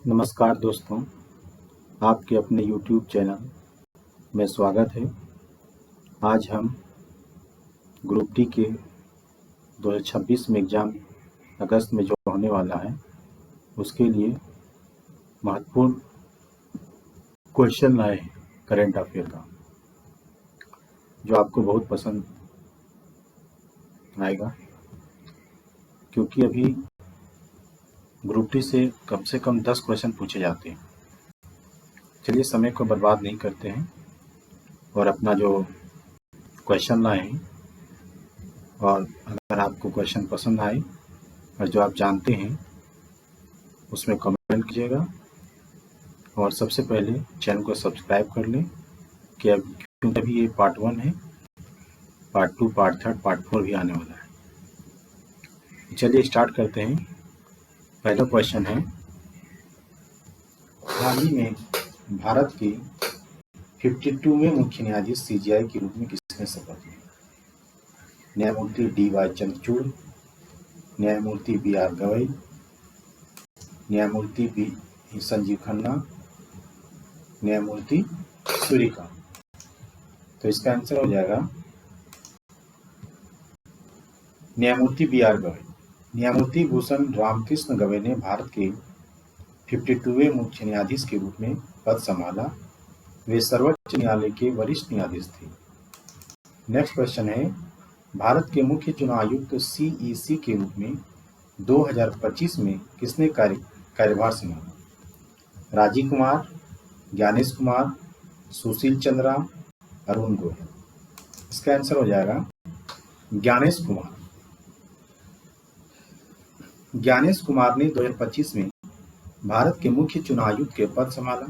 नमस्कार दोस्तों, आपके अपने YouTube चैनल में स्वागत है। आज हम ग्रुप डी के 2026 में एग्ज़ाम अगस्त में जो होने वाला है उसके लिए महत्वपूर्ण क्वेश्चन लाए हैं करंट अफेयर का, जो आपको बहुत पसंद आएगा, क्योंकि अभी ग्रुप डी से कम 10 क्वेश्चन पूछे जाते हैं। चलिए समय को बर्बाद नहीं करते हैं और अपना जो क्वेश्चन लाए हैं, और अगर आपको क्वेश्चन पसंद आए और जो आप जानते हैं उसमें कमेंट कीजिएगा। और सबसे पहले चैनल को सब्सक्राइब कर लें क्योंकि अभी ये पार्ट 1 है, पार्ट 2, पार्ट 3, पार्ट 4 भी आने वाला है। चलिए स्टार्ट करते हैं। पहला क्वेश्चन है, हाल ही में भारत के 52वें मुख्य न्यायाधीश CJI के रूप में किसने शपथ ली? न्यायमूर्ति DY चंद्रचूड़, न्यायमूर्ति BR गवई, न्यायमूर्ति संजीव खन्ना, न्यायमूर्ति सूर्यकांत। तो इसका आंसर हो जाएगा न्यायमूर्ति BR गवई। न्यायमूर्ति भूषण रामकृष्ण गवई ने भारत के 52वें मुख्य न्यायाधीश के रूप में पद संभाला। वे सर्वोच्च न्यायालय के वरिष्ठ न्यायाधीश थे। नेक्स्ट क्वेश्चन है, भारत के मुख्य चुनाव आयुक्त CEC के रूप में 2025 में किसने कार्यभार संभाला? राजीव कुमार, ज्ञानेश कुमार, सुशील चंद्रा, अरुण गोयल। इसका आंसर हो जाएगा ज्ञानेश कुमार। ज्ञानेश कुमार ने 2025 में भारत के मुख्य चुनाव आयुक्त के पद संभाला।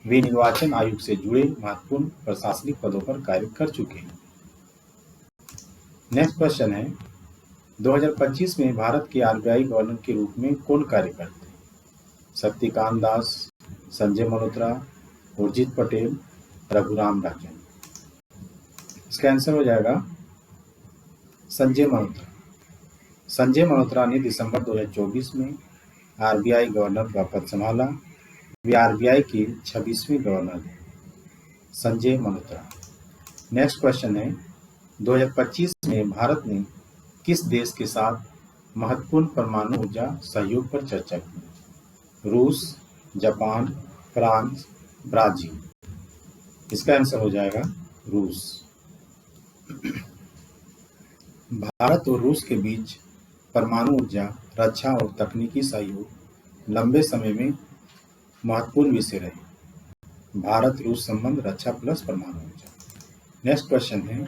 वे निर्वाचन आयोग से जुड़े महत्वपूर्ण प्रशासनिक पदों पर कार्य कर चुके हैं। नेक्स्ट क्वेश्चन है, 2025 में भारत के RBI गवर्नर के रूप में कौन कार्य करते हैं? शक्तिकांत दास, संजय मल्होत्रा, उर्जित पटेल, रघुराम राजन। इसका आंसर हो जाएगा संजय मल्होत्रा। संजय मल्होत्रा ने दिसंबर 2024 में RBI गवर्नर का पद संभाला। वे RBI के 26वें गवर्नर हैं, संजय मल्होत्रा। नेक्स्ट क्वेश्चन है, 2025 में भारत ने किस देश के साथ महत्वपूर्ण परमाणु ऊर्जा सहयोग पर चर्चा की? रूस, जापान, फ्रांस, ब्राजील। इसका आंसर हो जाएगा रूस। भारत और रूस के बीच परमाणु ऊर्जा, रक्षा और तकनीकी सहयोग लंबे समय में महत्वपूर्ण विषय रहे। भारत रूस संबंध रक्षा प्लस परमाणु ऊर्जा। नेक्स्ट क्वेश्चन है,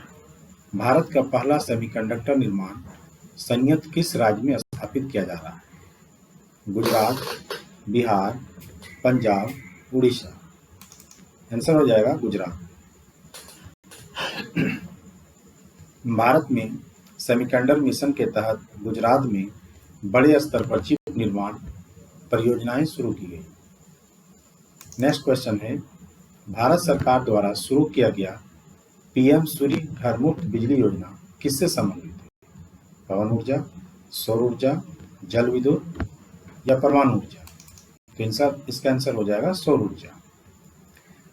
भारत का पहला सेमीकंडक्टर निर्माण संयंत्र किस राज्य में स्थापित किया जा रहा है? गुजरात, बिहार, पंजाब, उड़ीसा। आंसर हो जाएगा गुजरात। भारत में सेमीकंडक्टर मिशन के तहत गुजरात में बड़े स्तर पर चिप निर्माण परियोजनाएं शुरू की गई। नेक्स्ट क्वेश्चन है, भारत सरकार द्वारा शुरू किया गया PM सूर्य घर मुफ्त बिजली योजना किससे संबंधित है? पवन ऊर्जा, सौर ऊर्जा, जल विद्युत या परमाणु ऊर्जा? तो इसका आंसर हो जाएगा सौर ऊर्जा।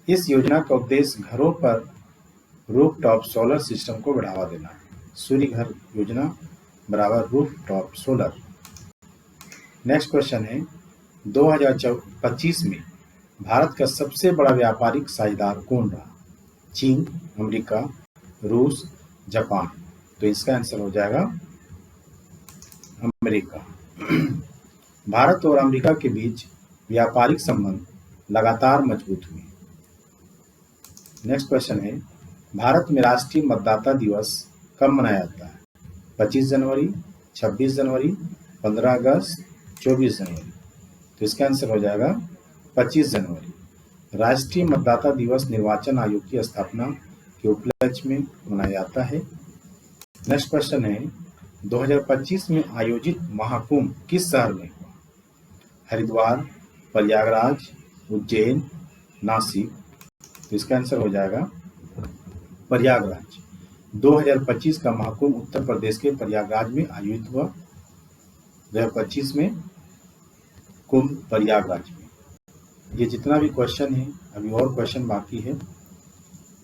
इस योजना का उद्देश्य घरों पर रूफटॉप सोलर सिस्टम को बढ़ावा देना है। सूर्य घर योजना बराबर रूफटॉप सोलर। नेक्स्ट क्वेश्चन है, 2025 में भारत का सबसे बड़ा व्यापारिक साझेदार कौन रहा? चीन, अमेरिका, रूस, जापान। तो इसका आंसर हो जाएगा अमेरिका। भारत और अमेरिका के बीच व्यापारिक संबंध लगातार मजबूत हुए। नेक्स्ट क्वेश्चन है, भारत में राष्ट्रीय मतदाता दिवस कब मनाया जाता है? 25 जनवरी, 26 जनवरी, 15 अगस्त, 24 जनवरी। तो इसका आंसर हो जाएगा 25 जनवरी। राष्ट्रीय मतदाता दिवस निर्वाचन आयोग की स्थापना के उपलक्ष्य में मनाया जाता है। नेक्स्ट क्वेश्चन है, 2025 में आयोजित महाकुंभ किस शहर में हुआ? हरिद्वार, प्रयागराज, उज्जैन, नासिक। तो इसका आंसर हो जाएगा प्रयागराज। 2025 का महाकुंभ उत्तर प्रदेश के प्रयागराज में आयोजित हुआ। 2025 में कुंभ प्रयागराज में। ये जितना भी क्वेश्चन है, अभी और क्वेश्चन बाकी है,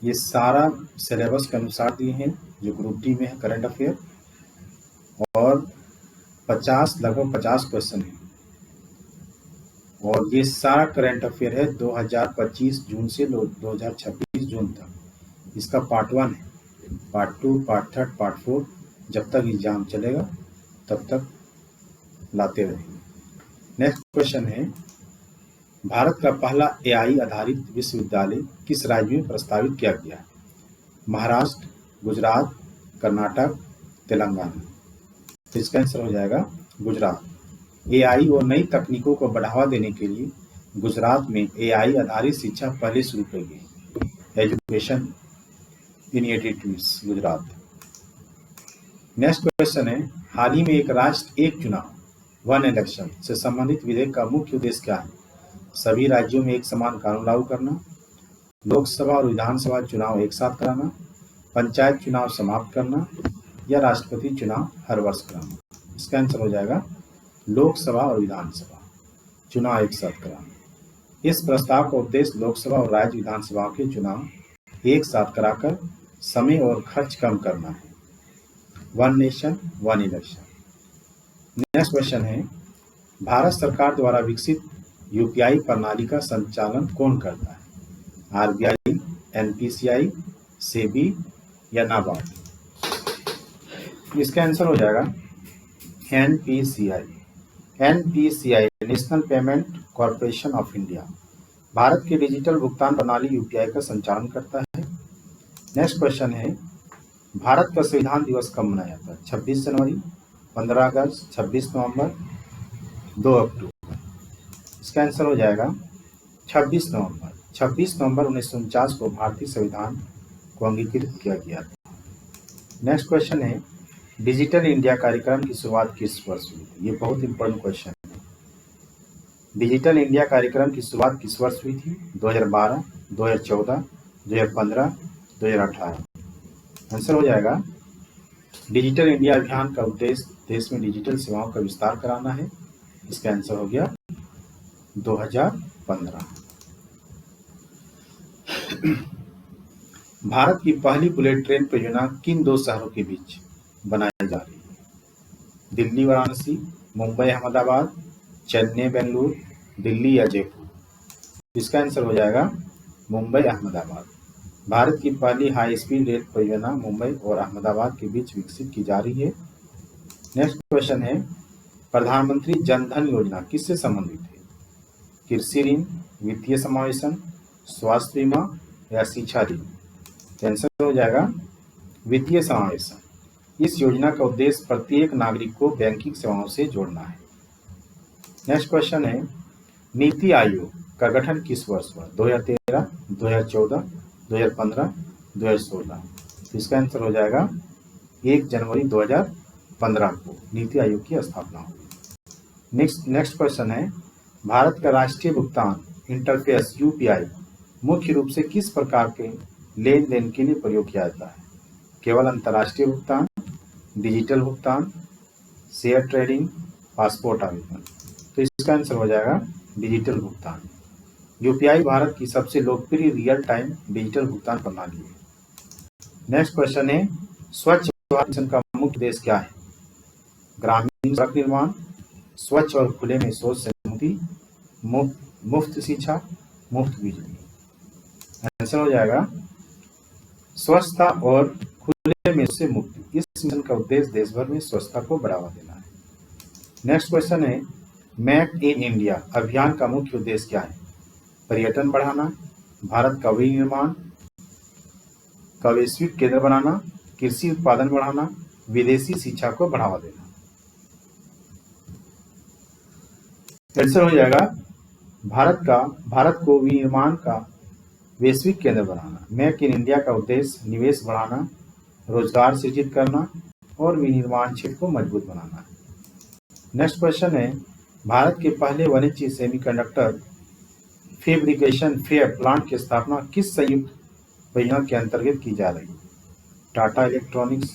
ये सारा सिलेबस के अनुसार दिए हैं जो ग्रुप डी में है करंट अफेयर, और लगभग 50 क्वेश्चन है, और ये सारा करंट अफेयर है 2025 जून से 2026 जून तक। इसका पार्ट 1 है, पार्ट 2, पार्ट 3, पार्ट 4, जब तक एग्जाम चलेगा तब तक लाते रहेंगे। नेक्स्ट क्वेश्चन है, भारत का पहला एआई आधारित विश्वविद्यालय किस राज्य में प्रस्तावित किया गया है? महाराष्ट्र, गुजरात, कर्नाटक, तेलंगाना। तो इसका आंसर हो जाएगा गुजरात। एआई और नई तकनीकों को बढ़ावा देने के लिए गुजरात में एआई आधारित शिक्षा पहले शुरू की गई। Education initiatives Gujarat. Next question है, हाल ही में एक राष्ट्र एक चुनाव, वन इलेक्शन से संबंधित विधेयक का मुख्य उद्देश्य क्या है? सभी राज्यों में एक समान कानून लागू करना, लोकसभा और विधानसभा चुनाव एक साथ कराना, पंचायत चुनाव समाप्त करना, या राष्ट्रपति चुनाव हर वर्ष कराना। इसका आंसर हो जाएगा लोकसभा और विधानसभा चुनाव एक साथ कराना। इस प्रस्ताव का उद्देश्य लोकसभा और राज्य विधानसभा के चुनाव एक साथ कराकर समय और खर्च कम करना है। One nation one election. Next question है, भारत सरकार द्वारा विकसित यूपीआई प्रणाली का संचालन कौन करता है? आरबीआई, एनपीसीआई, सेबी या नाबार्ड। इसका आंसर हो जाएगा NPCI. NPCI national payment corporation of India Bharat की डिजिटल भुगतान प्रणाली यूपीआई का संचालन करता है। नेक्स्ट क्वेश्चन है, भारत का संविधान दिवस कब मनाया जाता है? 26 जनवरी, 15 अगस्त, 26 नवंबर, 2 अक्टूबर। इसका आंसर हो जाएगा 26 नवंबर। 26 नवंबर 1949 को भारतीय संविधान को अंगीकृत किया गया था। नेक्स्ट क्वेश्चन है, डिजिटल इंडिया कार्यक्रम की शुरुआत किस वर्ष हुई थी? ये बहुत इंपॉर्टेंट क्वेश्चन है। डिजिटल इंडिया कार्यक्रम की शुरुआत किस वर्ष हुई थी? 2012, 2014, 2015, 2018। आंसर हो जाएगा डिजिटल इंडिया अभियान का उद्देश्य देश में डिजिटल सेवाओं का विस्तार कराना है। इसका आंसर हो गया 2015। भारत की पहली बुलेट ट्रेन परियोजना किन 2 शहरों के बीच बनाई जा रही है? दिल्ली वाराणसी, मुंबई अहमदाबाद, चेन्नई बेंगलुरु, दिल्ली या जयपुर। इसका आंसर हो जाएगा मुंबई अहमदाबाद। भारत की पहली हाई स्पीड रेल परियोजना मुंबई और अहमदाबाद के बीच विकसित की जा रही है। नेक्स्ट क्वेश्चन है, प्रधानमंत्री जन धन योजना किससे संबंधित है? कृषि ऋण, वित्तीय समावेशन, स्वास्थ्य बीमा या शिक्षा ऋण। आंसर हो जाएगा वित्तीय समावेशन। इस योजना का उद्देश्य प्रत्येक नागरिक को बैंकिंग सेवाओं से जोड़ना है। नेक्स्ट क्वेश्चन है, नीति आयोग का गठन किस वर्ष हुआ? 2013, 2014, 2015, 2016। इसका आंसर हो जाएगा 1 जनवरी 2015 को नीति आयोग की स्थापना हुई। नेक्स्ट क्वेश्चन है, भारत का राष्ट्रीय भुगतान इंटरफेस यूपीआई मुख्य रूप से किस प्रकार के लेन देन के लिए प्रयोग किया जाता है? केवल अंतर्राष्ट्रीय भुगतान, डिजिटल भुगतान, शेयर ट्रेडिंग, पासपोर्ट आवेदन। तो इसका आंसर हो जाएगा डिजिटल भुगतान। यूपीआई भारत की सबसे लोकप्रिय रियल टाइम डिजिटल भुगतान प्रणाली है। नेक्स्ट क्वेश्चन है, स्वच्छ भारत मिशन का मुख्य उद्देश्य क्या है? ग्रामीण सड़क निर्माण, स्वच्छ और खुले में शौच से मुक्ति, मुफ्त शिक्षा, मुफ्त बिजली। आंसर हो जाएगा स्वच्छता और खुले में से मुक्ति। इस मिशन का उद्देश्य देश भर में स्वच्छता को बढ़ावा देना है। नेक्स्ट क्वेश्चन है, मेक इन इंडिया अभियान का मुख्य उद्देश्य क्या है? पर्यटन बढ़ाना, भारत का विनिर्माण का वैश्विक केंद्र बनाना, कृषि उत्पादन बढ़ाना, विदेशी शिक्षा को बढ़ावा देना। आंसर हो जाएगा भारत को विनिर्माण का वैश्विक केंद्र बनाना। मेक इन इंडिया का उद्देश्य निवेश बढ़ाना, रोजगार सृजित करना और विनिर्माण क्षेत्र को मजबूत बनाना है। नेक्स्ट क्वेश्चन है, भारत के पहले वाणिज्यिक सेमीकंडक्टर फैब्रिकेशन प्लांट की स्थापना किस संयुक्त परियोजना के अंतर्गत की जा रही है? Tata electronics,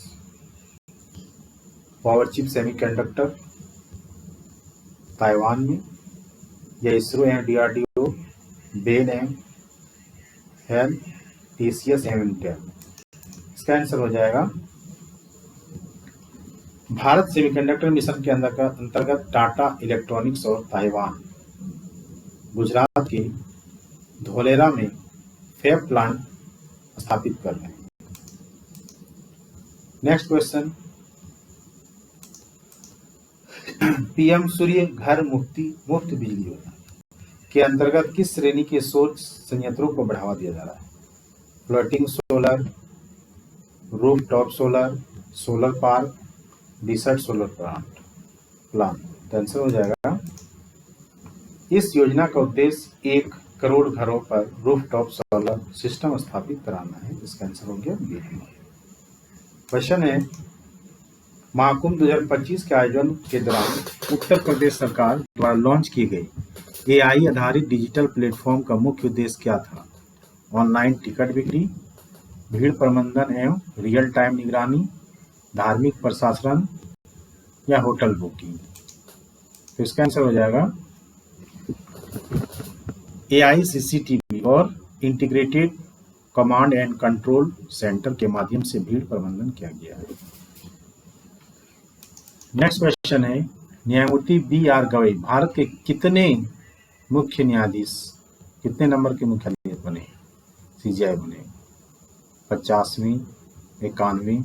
power chip semiconductor, Taiwan में, या इसरो या डीआरडीओ बेन एम, हेल, टीसीएस एम, इंटेल। इसका आंसर हो जाएगा भारत सेमीकंडक्टर मिशन के अंतर्गत टाटा इलेक्ट्रॉनिक्स और ताइवान गुजरात के धोलेरा में फैब प्लांट स्थापित कर रहे हैं। नेक्स्ट क्वेश्चन, पीएम सूर्य घर मुफ्त बिजली योजना के अंतर्गत किस श्रेणी के सौर संयंत्रों को बढ़ावा दिया जा रहा है? Floating solar, rooftop solar, solar park, dessert solar plant. Answer हो जाएगा, इस योजना का उद्देश्य 1 करोड़ घरों पर रूफटॉप सोलर सिस्टम स्थापित कराना है। इसका आंसर हो गया बी। क्वेश्चन है, महाकुंभ 2025 के आयोजन के दौरान उत्तर प्रदेश सरकार द्वारा लॉन्च की गई एआई आधारित डिजिटल प्लेटफॉर्म का मुख्य उद्देश्य क्या था? ऑनलाइन टिकट बिक्री, भीड़ प्रबंधन एवं रियल टाइम निगरानी, धार्मिक प्रशासन या होटल बुकिंग। तो इसका आंसर हो जाएगा एआई सीसीटीवी और integrated command and control centre के माध्यम से भीड़ प्रबंधन किया गया है। नेक्स्ट क्वेश्चन है, न्यायमूर्ति बी.आर. गवई भारत के कितने मुख्य न्यायाधीश, कितने नंबर के मुख्यालय बने, सीजीआई बने? 50वीं, 51वीं,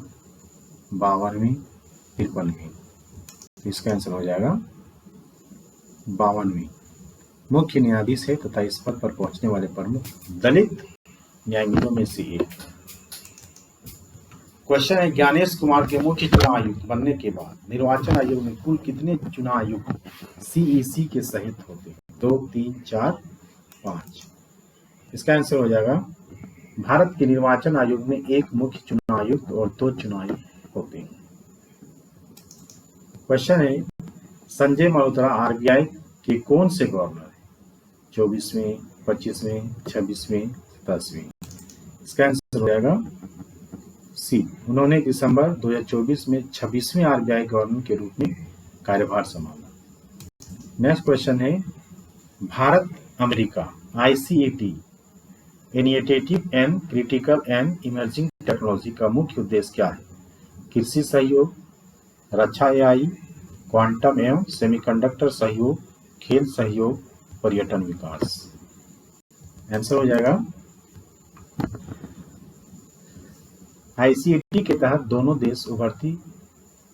52वीं, 53वीं। इसका आंसर हो जाएगा 52वीं मुख्य न्यायाधीश है तथा इस पद पर पहुंचने वाले प्रमुख दलित न्यायाधीशों में से एक। क्वेश्चन है, ज्ञानेश कुमार के मुख्य चुनाव आयुक्त बनने के बाद निर्वाचन आयोग में कुल कितने चुनाव आयुक्त सीईसी के सहित होते हैं? 2, 3, 4, 5। इसका आंसर हो जाएगा, भारत के निर्वाचन आयोग में एक मुख्य चुनाव आयुक्त और 2 चुनाव आयुक्त होते हैं। क्वेश्चन है, संजय मल्होत्रा आरबीआई के कौन से गवर्नर हैं? 24वें, 25वें, 26वें, 27वें। इसका आंसर हो जाएगा सी। उन्होंने दिसंबर 2024 में 26वें आरबीआई गवर्नर के रूप में कार्यभार संभाला। नेक्स्ट क्वेश्चन है, Bharat America ICET initiative and critical and emerging technology का मुख्य उद्देश्य क्या है? कृषि सहयोग, रक्षा एआई, क्वांटम एवं सेमीकंडक्टर सहयोग, खेल सहयोग, पर्यटन विकास। आंसर हो जाएगा, आईसीईटी के तहत दोनों देश उभरती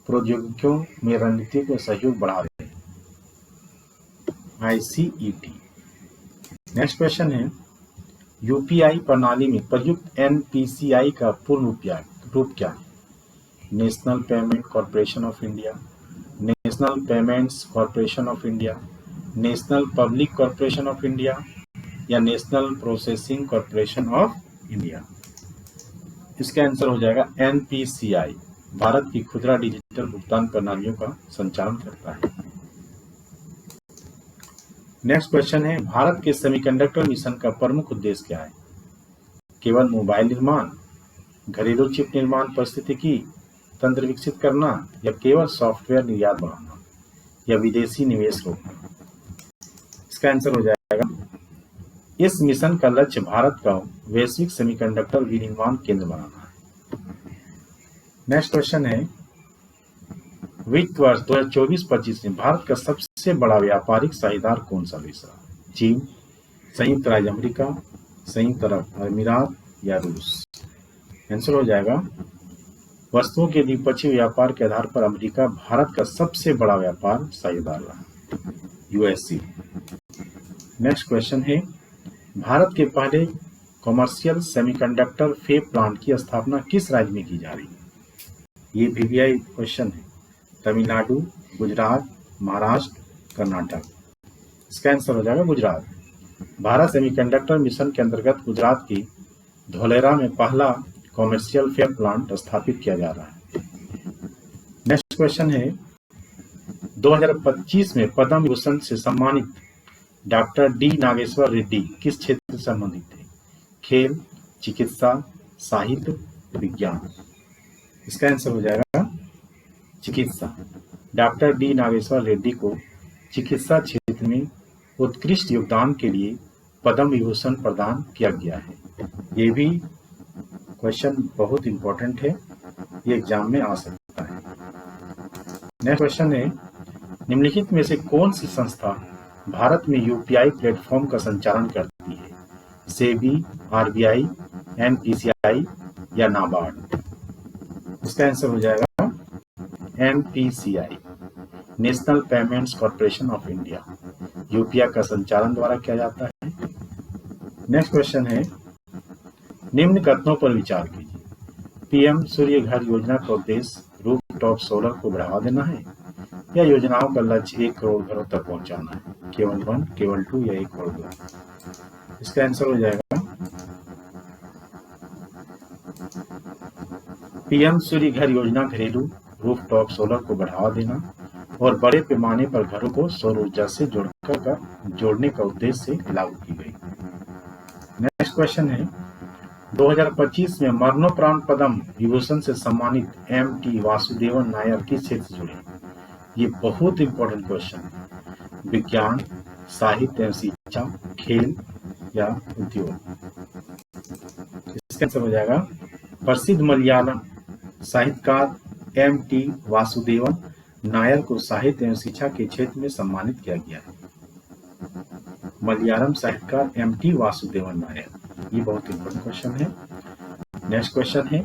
प्रौद्योगिकियों में रणनीतिक सहयोग बढ़ा रहे हैं। आईसीईटी। नेक्स्ट क्वेश्चन है, यूपीआई प्रणाली में प्रयुक्त एनपीसीआई का पूर्ण रूप क्या है? National payment corporation of India, national payments corporation of India, national public corporation of India या national processing corporation of India. इसका आंसर हो जाएगा एनपीसीआई, भारत की खुदरा डिजिटल भुगतान प्रणालियों का संचालन करता है। नेक्स्ट क्वेश्चन है, भारत के सेमीकंडक्टर मिशन का प्रमुख उद्देश्य क्या है? केवल मोबाइल निर्माण, घरेलू चिप निर्माण पारिस्थितिकी तंत्र विकसित करना या केवल सॉफ्टवेयर निर्यात बढ़ाना या विदेशी निवेश रोकना? इसका आंसर हो जाएगा, इस मिशन का लक्ष्य भारत का वैश्विक सेमीकंडक्टर विनिर्माण केंद्र बनाना है। नेक्स्ट क्वेश्चन है, वित्त वर्ष 2024-25 में भारत का सबसे बड़ा व्यापारिक साझेदार कौन सा देश रहा? चीन, संयुक्त राज्य अमेरिका, संयुक्त अरब अमीरात या रूस? आंसर हो जाएगा, वस्तुओं के द्विपक्षीय व्यापार के आधार पर अमेरिका भारत का सबसे बड़ा व्यापार साझेदार रहा, यूएसए। नेक्स्ट क्वेश्चन है, भारत के पहले कॉमर्शियल सेमीकंडक्टर फैब प्लांट की स्थापना किस राज्य में की जा रही है? ये वीवीआई क्वेश्चन है। तमिलनाडु, गुजरात, महाराष्ट्र, कर्नाटक। इसका आंसर हो जाएगा गुजरात। भारत सेमीकंडक्टर मिशन के अंतर्गत गुजरात की धोलेरा में पहला कॉमर्शियल फैब प्लांट स्थापित किया जा रहा है। नेक्स्ट क्वेश्चन है, 2025 में पद्म विभूषण से सम्मानित डॉक्टर डी नागेश्वर रेड्डी किस क्षेत्र से संबंधित थे? खेल, चिकित्सा, साहित्य, विज्ञान। इसका आंसर हो जाएगा चिकित्सा। डॉक्टर डी नागेश्वर रेड्डी को चिकित्सा क्षेत्र में उत्कृष्ट योगदान के लिए पद्म विभूषण प्रदान किया गया है? ये भी क्वेश्चन बहुत इंपॉर्टेंट है, ये एग्जाम में आ सकता है। नेक्स्ट क्वेश्चन है, निम्नलिखित में से कौन सी संस्था भारत में यूपीआई प्लेटफॉर्म का संचालन करती है? सेबी, आरबीआई, एनपीसीआई या नाबार्ड? इसका आंसर हो जाएगा NPCI, national payments corporation of India. UPI का संचालन द्वारा किया जाता है। नेक्स्ट क्वेश्चन है, निम्न कथनों पर विचार कीजिए। पीएम सूर्य घर योजना का उद्देश्य रूफटॉप सोलर को बढ़ावा देना है या योजनाओं का लक्ष्य 1 करोड़ घरों तक पहुंचाना है? केवल 1, केवल 2 या 1 करोड़ घर? इसका आंसर हो जाएगा पीएम सूर्य घर योजना घरेलू रूफटॉप सोलर को बढ़ावा देना और बड़े पैमाने पर घरों को सौर ऊर्जा से जोड़ने का उद्देश्य से लागू की गई। नेक्स्ट क्वेश्चन है, 2025 में मरणोपरांत पद्म विभूषण से सम्मानित एम.टी. वासुदेवन नायर किस क्षेत्र से जुड़े? ये बहुत इंपॉर्टेंट क्वेश्चन है। विज्ञान, साहित्य एवं शिक्षा, खेल या उद्योग? इसका आंसर हो जाएगा प्रसिद्ध मलयालम साहित्यकार एम.टी. वासुदेवन नायर को साहित्य एवं शिक्षा के क्षेत्र में सम्मानित किया गया है। मलयालम साहित्यकार एम.टी. वासुदेवन नायर, ये बहुत इंपॉर्टेंट क्वेश्चन है। नेक्स्ट क्वेश्चन है,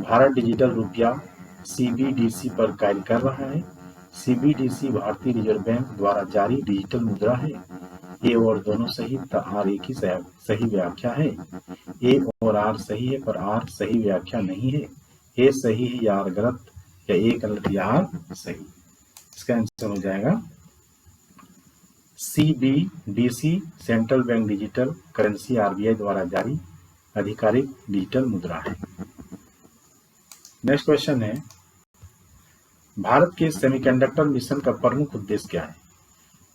भारत डिजिटल रुपया सीबीडीसी पर कार्य कर रहा है। सीबीडीसी भारतीय रिजर्व बैंक द्वारा जारी डिजिटल मुद्रा है। ए और दोनों सही तथा आर एक ही सही व्याख्या है। ए और आर सही है पर आर सही व्याख्या नहीं है। ए सही है या आर गलत, या ए गलत या आर सही? इसका आंसर हो जाएगा CBDC central bank digital currency RBI द्वारा जारी आधिकारिक डिजिटल मुद्रा है। नेक्स्ट क्वेश्चन है, भारत के सेमीकंडक्टर मिशन का प्रमुख उद्देश्य क्या है?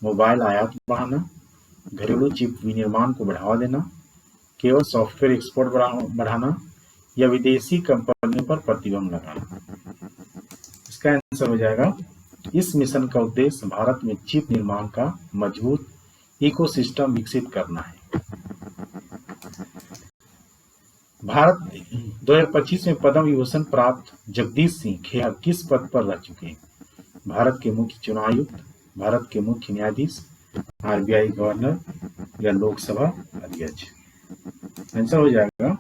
मोबाइल आयात बढ़ाना, घरेलू चिप विनिर्माण को बढ़ावा देना, केवल सॉफ्टवेयर एक्सपोर्ट बढ़ाना या विदेशी कंपनियों पर प्रतिबंध लगाना? इसका आंसर हो जाएगा, इस मिशन का उद्देश्य भारत में चिप निर्माण का मजबूत इकोसिस्टम विकसित करना है। भारत 2025 में पद्म विभूषण प्राप्त जगदीश सिंह खेहर किस पद पर रह चुके हैं? भारत के मुख्य चुनाव आयुक्त, भारत के मुख्य न्यायाधीश, आरबीआई गवर्नर या लोकसभा अध्यक्ष? आंसर हो जाएगा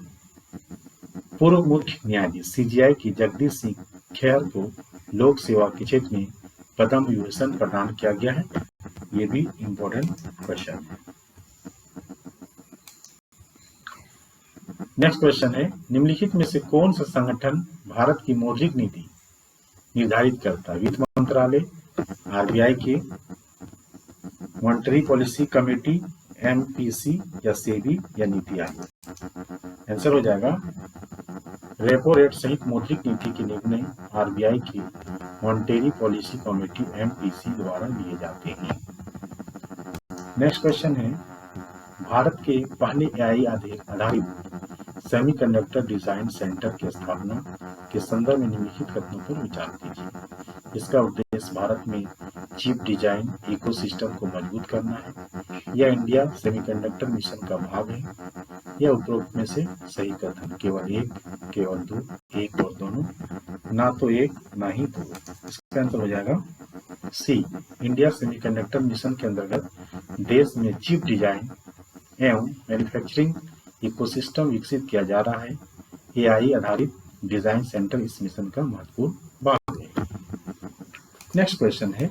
पूर्व मुख्य न्यायाधीश सीजीआई की जगदीश सिंह खेहर को लोक सेवा के क्षेत्र में पद्म विभूषण प्रदान किया गया है। ये भी इंपॉर्टेंट क्वेश्चन है। नेक्स्ट क्वेश्चन है, निम्नलिखित में से कौन सा संगठन भारत की मौद्रिक नीति निर्धारित करता है? वित्त मंत्रालय, आरबीआई के मॉनेटरी पॉलिसी कमेटी, एमपीसी या सेबी या नीति आयोग? आंसर हो जाएगा रेपो रेट सहित मौद्रिक नीति के निर्णय आरबीआई की मॉनेटरी पॉलिसी कमेटी एमपीसी द्वारा लिए जाते हैं। नेक्स्ट क्वेश्चन है, भारत के पहले एआई आधारित सेमीकंडक्टर डिजाइन सेंटर की स्थापना के संदर्भ में निम्नलिखित कथनों पर विचार कीजिए। इसका उद्देश्य भारत में चिप डिजाइन इकोसिस्टम को मजबूत करना है या इंडिया सेमीकंडक्टर मिशन का भाग है, या उपरोक्त में से सही कथन? केवल एक, केवल दो, एक और दोनों, ना तो एक ना ही दो? इसका आंसर हो जाएगा सी, इंडिया सेमीकंडक्टर मिशन के अंतर्गत देश में चिप डिजाइन एवं मैन्युफैक्चरिंग इकोसिस्टम विकसित किया जा रहा है। एआई आधारित डिजाइन सेंटर इस मिशन का महत्वपूर्ण भाग है। नेक्स्ट क्वेश्चन है,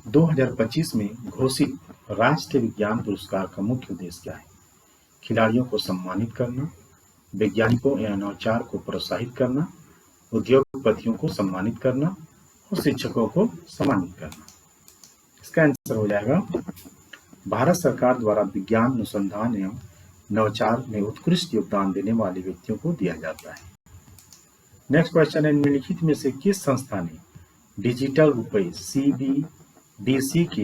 2025 में घोषित राष्ट्रीय विज्ञान पुरस्कार का मुख्य उद्देश्य क्या है? खिलाड़ियों को सम्मानित करना, वैज्ञानिकों एवं नवाचार को प्रोत्साहित करना, उद्योगपतियों को सम्मानित करना और शिक्षकों को सम्मानित करना? इसका आंसर हो जाएगा भारत सरकार द्वारा विज्ञान अनुसंधान एवं नवाचार में उत्कृष्ट योगदान देने वाले व्यक्तियों को दिया जाता है। नेक्स्ट क्वेश्चन है, निम्नलिखित में से किस संस्था ने डिजिटल रुपए सीबीडीसी के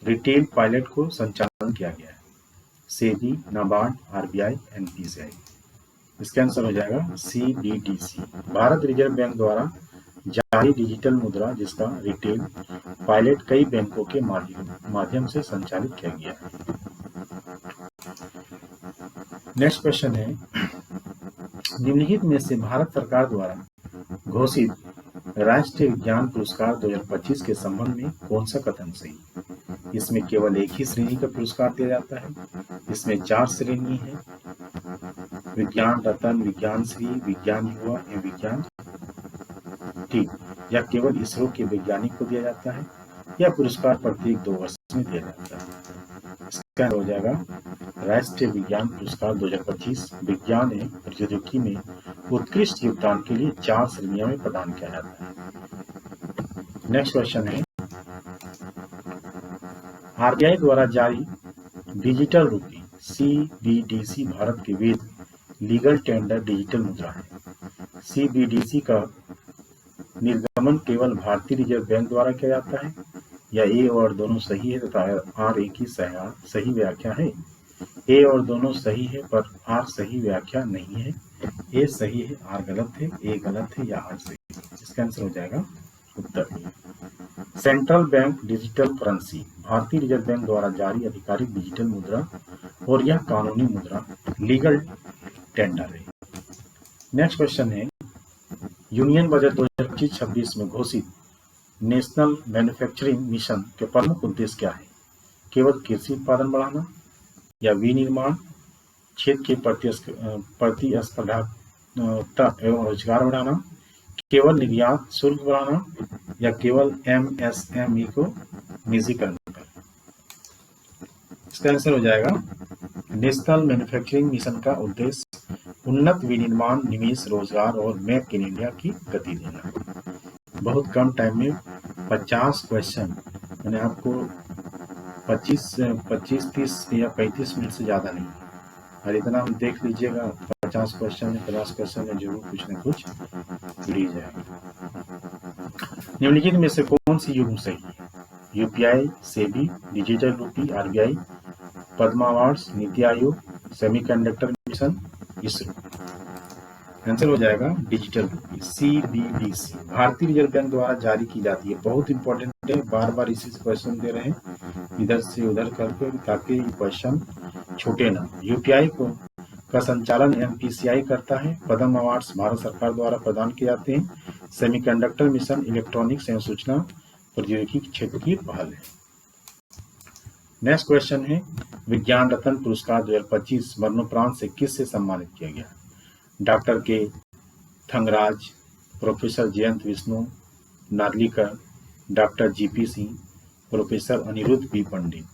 रिटेल पायलट को संचालन किया गया है? SEBI, NABARD, RBI, NPCI? इसका आंसर हो जाएगा सीबीडीसी, भारत रिजर्व बैंक द्वारा जारी डिजिटल मुद्रा जिसका रिटेल पायलट कई बैंकों के माध्यम से संचालित किया गया है। नेक्स्ट क्वेश्चन है, निम्नलिखित में से भारत सरकार द्वारा घोषित राष्ट्रीय विज्ञान पुरस्कार 2025 के संबंध में कौन सा कथन सही? इसमें केवल एक ही श्रेणी का पुरस्कार दिया जाता है, इसमें 4 श्रेणी है, विज्ञान रत्न, विज्ञान श्री, विज्ञान युवा एवं विज्ञान ठीक, या केवल इसरो के वैज्ञानिक को दिया जाता है, या पुरस्कार प्रत्येक 2 वर्ष में दिया जाता है। इसका हो जाएगा राष्ट्रीय विज्ञान पुरस्कार 2025 विज्ञान एवं प्रौद्योगिकी में उत्कृष्ट योगदान के लिए 4 श्रेणियों में प्रदान किया जाता है। नेक्स्ट क्वेश्चन है, आरबीआई द्वारा जारी डिजिटल रूपी CBDC भारत के वैध लीगल टेंडर डिजिटल मुद्रा है। CBDC का निर्गमन केवल भारतीय रिजर्व बैंक द्वारा किया जाता है, या ए और दोनों सही है तथा आर एक ही सही व्याख्या है? ए और दोनों सही है पर आर सही व्याख्या नहीं है। ए सही है, आर गलत है, ए गलत है या आर सही है? इसका आंसर हो जाएगा उत्तर। सेंट्रल बैंक डिजिटल करेंसी भारतीय रिजर्व बैंक द्वारा जारी आधिकारिक डिजिटल मुद्रा और यह कानूनी मुद्रा लीगल टेंडर है। नेक्स्ट क्वेश्चन है, यूनियन बजट 2025-26 में घोषित नेशनल मैन्युफैक्चरिंग मिशन के प्रमुख उद्देश्य क्या है? केवल कृषि उत्पादन बढ़ाना, या विनिर्माण क्षेत्र की प्रतिस्पर्धात्मकता एवं रोजगार बढ़ाना, केवल निर्यात शुल्क बढ़ाना, या केवल MSME को निजीकरण करना? इसका आंसर हो जाएगा नेशनल मैन्युफैक्चरिंग मिशन का उद्देश्य उन्नत विनिर्माण, निवेश, रोजगार और मेक इन इंडिया की गति देना। बहुत कम टाइम में 50 क्वेश्चन, मैंने आपको 25, 30 या 35 मिनट से ज़्यादा नहीं, और इतना हम देख लीजिएगा 50 क्वेश्चन 50 क्वेश्चन में जरूर कुछ न कुछ ली जाएगा। निम्नलिखित में से कौन सी युग्म सही है? UPI, सेबी, डिजिटल रूपी, RBI, Padma awards, NITI Aayog, semiconductor mission, ISRO? Answer हो जाएगा डिजिटल रूपी CBDC भारतीय रिजर्व बैंक द्वारा जारी की जाती है। बहुत इंपॉर्टेंट है, बार बार इसी से क्वेश्चन दे रहे हैं इधर से उधर करके, ताकि क्वेश्चन छूटे ना। UPI का संचालन MPCI करता है। पद्म अवार्ड्स भारत सरकार द्वारा प्रदान किए जाते हैं। सेमीकंडक्टर मिशन इलेक्ट्रॉनिक्स एवं सूचना प्रौद्योगिकी क्षेत्र की पहल है। नेक्स्ट क्वेश्चन है, विज्ञान रत्न पुरस्कार 2025 मरणोपरांत से किससे सम्मानित किया गया? Doctor K Thangaraj, professor Jayant Vishnu Narlikar, doctor GP Singh, professor Aniruddha B Pandit?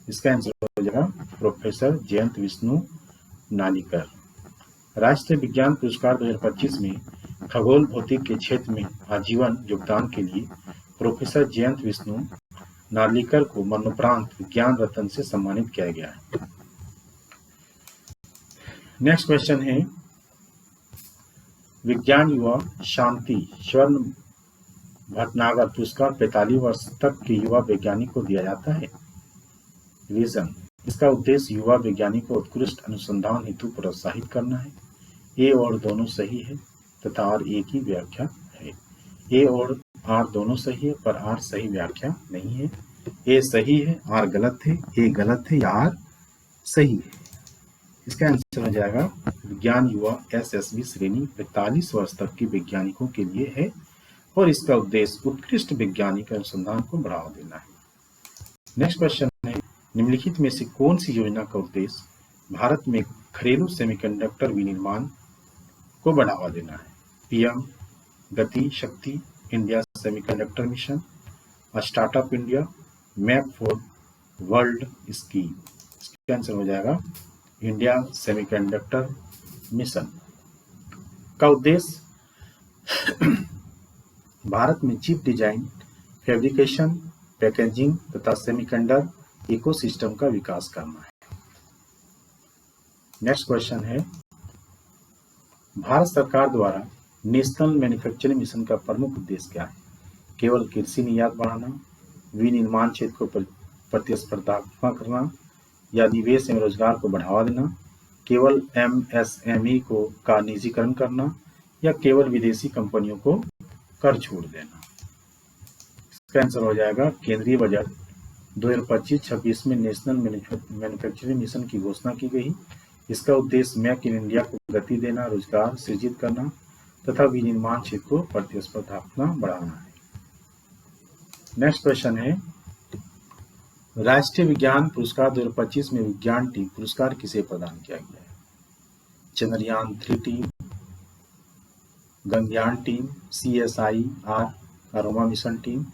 इसका आंसर हो जाएगा प्रोफेसर जयंत विष्णु नार्लिकर। राष्ट्रीय विज्ञान पुरस्कार 2025 में खगोल भौतिक के क्षेत्र में आजीवन योगदान के लिए प्रोफेसर जयंत विष्णु नार्लिकर को मरणोपरांत विज्ञान रत्न से सम्मानित किया गया है। नेक्स्ट क्वेश्चन है, विज्ञान युवा शांति स्वर्ण भटनागर पुरस्कार 45 वर्ष तक के युवा वैज्ञानिक को दिया जाता है। रीजन, इसका उद्देश्य युवा वैज्ञानिक को उत्कृष्ट अनुसंधान हेतु प्रोत्साहित करना है। ए और दोनों सही है तथा आर एक ही व्याख्या है। ए और आर दोनों सही है पर आर सही व्याख्या नहीं है। ए सही है, आर गलत है, ए गलत है या आर सही है? इसका आंसर हो जाएगा विज्ञान युवा SSB श्रेणी 45 वर्ष तक के वैज्ञानिकों के लिए है और इसका उद्देश्य उत्कृष्ट वैज्ञानिक अनुसंधान को बढ़ावा देना है। नेक्स्ट क्वेश्चन है, निम्नलिखित में से कौन सी योजना का उद्देश्य भारत में घरेलू सेमीकंडक्टर विनिर्माण को बढ़ावा देना है? PM गति शक्ति India semiconductor mission, startup India, map for world scheme? इसका आंसर हो जाएगा इंडिया सेमीकंडक्टर मिशन का उद्देश्य भारत में चिप डिजाइन, फैब्रिकेशन, पैकेजिंग तथा सेमीकंडक्टर इकोसिस्टम का विकास करना है। नेक्स्ट क्वेश्चन है, भारत सरकार द्वारा नेशनल मैन्युफैक्चरिंग मिशन का प्रमुख उद्देश्य क्या है? केवल कृषि निर्यात बढ़ाना, विनिर्माण क्षेत्र को प्रतिस्पर्धात्मक करना, या निवेश एवं रोजगार को बढ़ावा देना, केवल MSME का निजीकरण करना, या केवल विदेशी कंपनियों को कर छोड़ देना। इसका आंसर हो जाएगा केंद्रीय बजट 2025-26 में नेशनल मैन्युफैक्चरिंग मिशन की घोषणा की गई। इसका उद्देश्य मेक इन इंडिया को गति देना, रोजगार सृजित करना तथा विनिर्माण क्षेत्र को प्रतिस्पर्धात्मक बढ़ाना है। नेक्स्ट क्वेश्चन है, राष्ट्रीय विज्ञान पुरस्कार 2025 में विज्ञान टीम पुरस्कार किसे प्रदान किया गया है? Chandrayaan 3 team, Gaganyaan team, CSIR aroma mission team,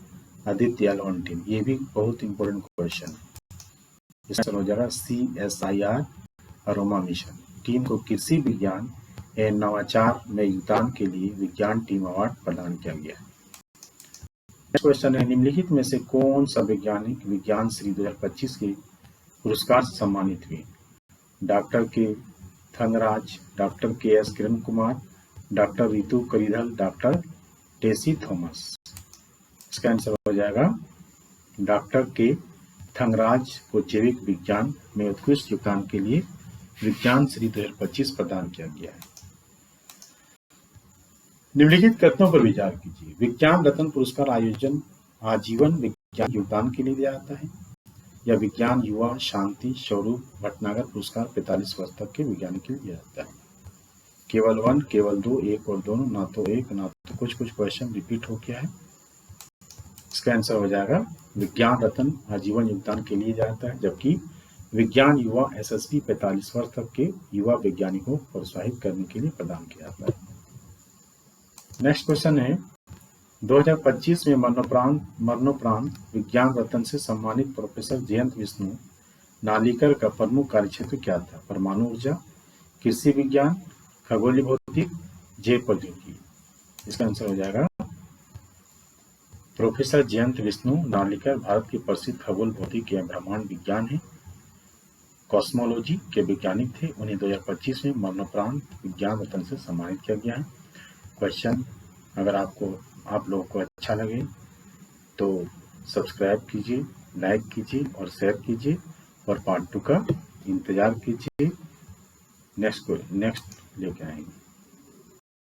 Aditya L1 team. ये भी बहुत इंपॉर्टेंट क्वेश्चन है। इसका हो जाएगा CSIR अरोमा मिशन टीम को कृषि विज्ञान एवं नवाचार में योगदान के लिए विज्ञान टीम अवार्ड प्रदान किया गया है। क्वेश्चन है, निम्नलिखित में से कौन सा वैज्ञानिक विज्ञान श्री 2025 के पुरस्कार से सम्मानित हुए? Doctor K Thangaraj, doctor KS Kiran Kumar, doctor Ritu Karidhal, doctor Tessy Thomas. इसका आंसर हो जाएगा डॉक्टर के थंगराज को जैविक विज्ञान में उत्कृष्ट योगदान के लिए विज्ञान श्री 2025 प्रदान किया गया है। निम्नलिखित कथनों पर विचार कीजिए। विज्ञान रत्न पुरस्कार आयोजन आजीवन विज्ञान योगदान के लिए दिया जाता है, या विज्ञान युवा शांति स्वरूप भटनागर पुरस्कार 45 वर्ष तक के वैज्ञानिक के लिए दिया जाता है? केवल 1, केवल 2, 1 और दोनों, ना तो एक ना तो कुछ क्वेश्चन रिपीट हो गया है। इसका आंसर हो जाएगा विज्ञान रत्न आजीवन योगदान के लिए जाता है, जबकि विज्ञान युवा SSP 45 वर्ष तक के युवा वैज्ञानिकों को प्रोत्साहित करने के लिए प्रदान किया जाता है। नेक्स्ट क्वेश्चन है, 2025 में मरणोपरांत विज्ञान रत्न से सम्मानित प्रोफेसर जयंत विष्णु नालिकर का प्रमुख कार्यक्षेत्र क्या था? परमाणु ऊर्जा, कृषि विज्ञान, खगोलीय भौतिक, जैव प्रौद्योगिकी। इसका आंसर हो जाएगा प्रोफेसर जयंत विष्णु नालिकर भारत के प्रसिद्ध खगोल भौतिक एवं ब्रह्मांड विज्ञान है कॉस्मोलॉजी के वैज्ञानिक थे। उन्हें 2025 में मरणोपरांत विज्ञान रत्न से सम्मानित किया गया है। क्वेश्चन अगर आप लोगों को अच्छा लगे तो सब्सक्राइब कीजिए, लाइक कीजिए और शेयर कीजिए और पार्ट 2 का इंतजार कीजिए। नेक्स्ट लेके आएंगे।